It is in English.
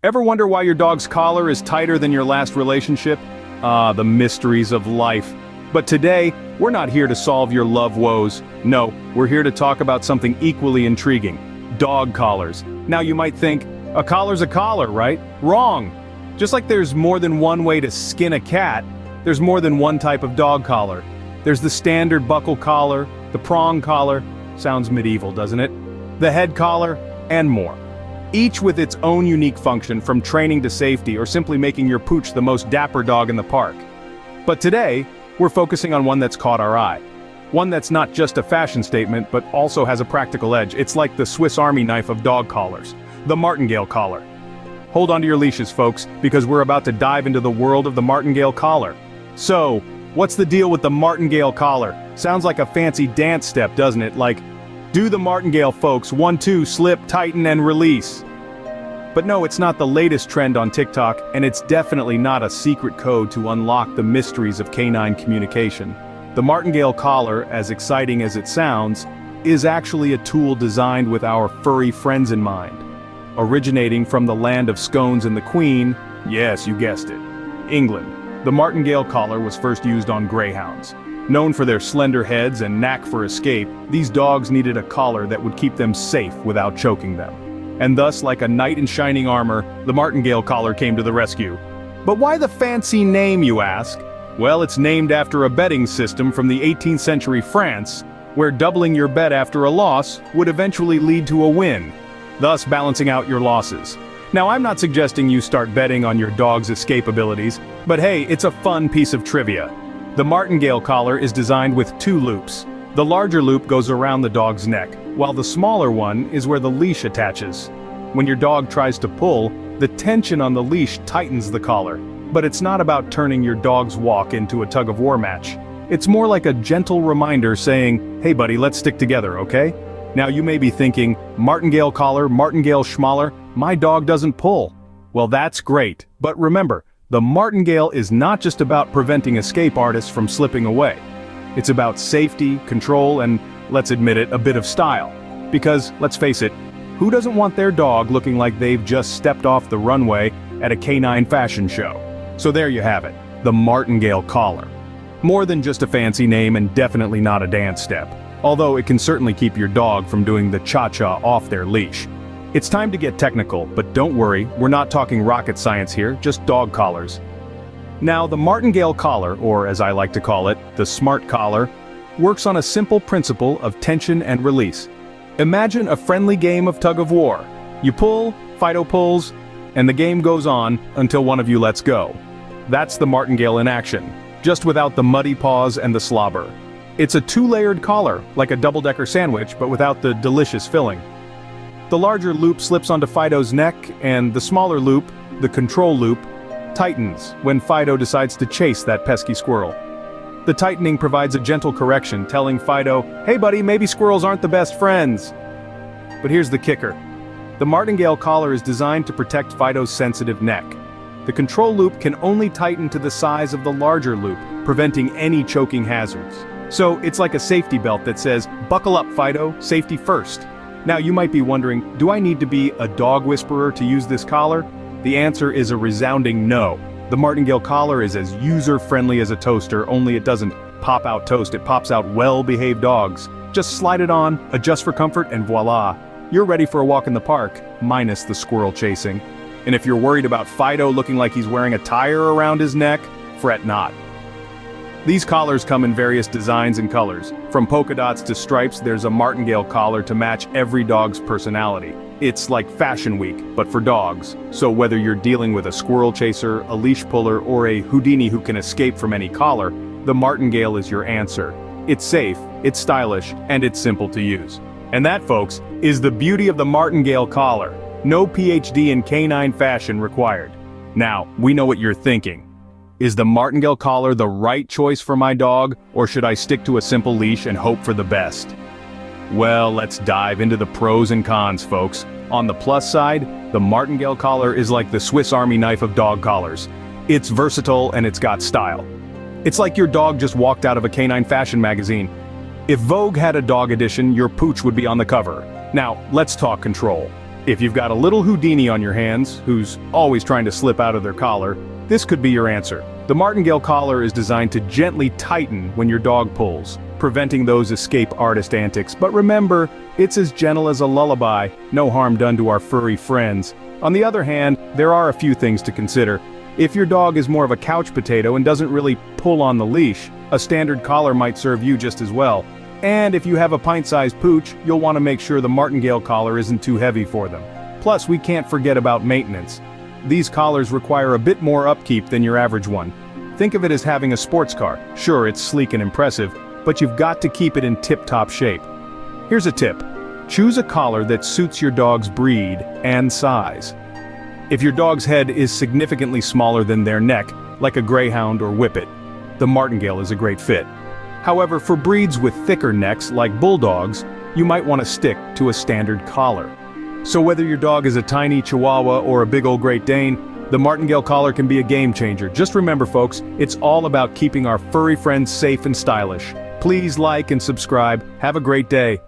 Ever wonder why your dog's collar is tighter than your last relationship? Ah, the mysteries of life. But today, we're not here to solve your love woes. No, we're here to talk about something equally intriguing: dog collars. Now you might think, a collar's a collar, right? Wrong. Just like there's more than one way to skin a cat, there's more than one type of dog collar. There's the standard buckle collar, the prong collar, sounds medieval, doesn't it? The head collar, and more. Each with its own unique function, from training to safety or simply making your pooch the most dapper dog in the park. But today, we're focusing on one that's caught our eye. One that's not just a fashion statement, but also has a practical edge. It's like the Swiss Army knife of dog collars, the Martingale collar. Hold onto your leashes, folks, because we're about to dive into the world of the Martingale collar. So, what's the deal with the Martingale collar? Sounds like a fancy dance step, doesn't it? Like, do the Martingale, folks, 1, 2, slip, tighten, and release. But no, it's not the latest trend on TikTok, and it's definitely not a secret code to unlock the mysteries of canine communication. The Martingale collar, as exciting as it sounds, is actually a tool designed with our furry friends in mind. Originating from the land of scones and the Queen, yes, you guessed it, England, the Martingale collar was first used on greyhounds. Known for their slender heads and knack for escape, these dogs needed a collar that would keep them safe without choking them. And thus, like a knight in shining armor, the Martingale collar came to the rescue. But why the fancy name, you ask? Well, it's named after a betting system from the 18th century France, where doubling your bet after a loss would eventually lead to a win, thus balancing out your losses. Now, I'm not suggesting you start betting on your dog's escape abilities, but hey, it's a fun piece of trivia. The Martingale collar is designed with 2 loops. The larger loop goes around the dog's neck, while the smaller one is where the leash attaches. When your dog tries to pull, the tension on the leash tightens the collar. But it's not about turning your dog's walk into a tug-of-war match. It's more like a gentle reminder saying, hey buddy, let's stick together, okay? Now you may be thinking, Martingale collar, Martingale schmaller, my dog doesn't pull. Well, that's great, but remember, the Martingale is not just about preventing escape artists from slipping away. It's about safety, control, and, let's admit it, a bit of style. Because, let's face it, who doesn't want their dog looking like they've just stepped off the runway at a canine fashion show? So there you have it, the Martingale collar. More than just a fancy name and definitely not a dance step. Although it can certainly keep your dog from doing the cha-cha off their leash. It's time to get technical, but don't worry, we're not talking rocket science here, just dog collars. Now, the Martingale collar, or as I like to call it, the smart collar, works on a simple principle of tension and release. Imagine a friendly game of tug-of-war. You pull, Fido pulls, and the game goes on until one of you lets go. That's the Martingale in action, just without the muddy paws and the slobber. It's a 2-layered collar, like a double-decker sandwich, but without the delicious filling. The larger loop slips onto Fido's neck, and the smaller loop, the control loop, tightens when Fido decides to chase that pesky squirrel. The tightening provides a gentle correction, telling Fido, hey buddy, maybe squirrels aren't the best friends. But here's the kicker. The Martingale collar is designed to protect Fido's sensitive neck. The control loop can only tighten to the size of the larger loop, preventing any choking hazards. So it's like a safety belt that says, buckle up Fido, safety first. Now you might be wondering, do I need to be a dog whisperer to use this collar? The answer is a resounding no. The Martingale collar is as user-friendly as a toaster, only it doesn't pop out toast, it pops out well-behaved dogs. Just slide it on, adjust for comfort, and voila. You're ready for a walk in the park, minus the squirrel chasing. And if you're worried about Fido looking like he's wearing a tire around his neck, fret not. These collars come in various designs and colors. From polka dots to stripes, there's a Martingale collar to match every dog's personality. It's like Fashion Week, but for dogs. So whether you're dealing with a squirrel chaser, a leash puller, or a Houdini who can escape from any collar, the Martingale is your answer. It's safe, it's stylish, and it's simple to use. And that, folks, is the beauty of the Martingale collar. No PhD in canine fashion required. Now, we know what you're thinking. Is the Martingale collar the right choice for my dog, or should I stick to a simple leash and hope for the best? Well, let's dive into the pros and cons, folks. On the plus side, the Martingale collar is like the Swiss Army knife of dog collars. It's versatile and it's got style. It's like your dog just walked out of a canine fashion magazine. If Vogue had a dog edition, your pooch would be on the cover. Now, let's talk control. If you've got a little Houdini on your hands, who's always trying to slip out of their collar, this could be your answer. The Martingale collar is designed to gently tighten when your dog pulls, preventing those escape artist antics. But remember, it's as gentle as a lullaby, no harm done to our furry friends. On the other hand, there are a few things to consider. If your dog is more of a couch potato and doesn't really pull on the leash, a standard collar might serve you just as well. And if you have a pint-sized pooch, you'll want to make sure the Martingale collar isn't too heavy for them. Plus, we can't forget about maintenance. These collars require a bit more upkeep than your average one. Think of it as having a sports car. Sure, it's sleek and impressive, but you've got to keep it in tip-top shape. Here's a tip. Choose a collar that suits your dog's breed and size. If your dog's head is significantly smaller than their neck, like a greyhound or whippet, the Martingale is a great fit. However, for breeds with thicker necks like bulldogs, you might want to stick to a standard collar. So whether your dog is a tiny Chihuahua or a big old Great Dane, the Martingale collar can be a game changer. Just remember folks, it's all about keeping our furry friends safe and stylish. Please like and subscribe. Have a great day.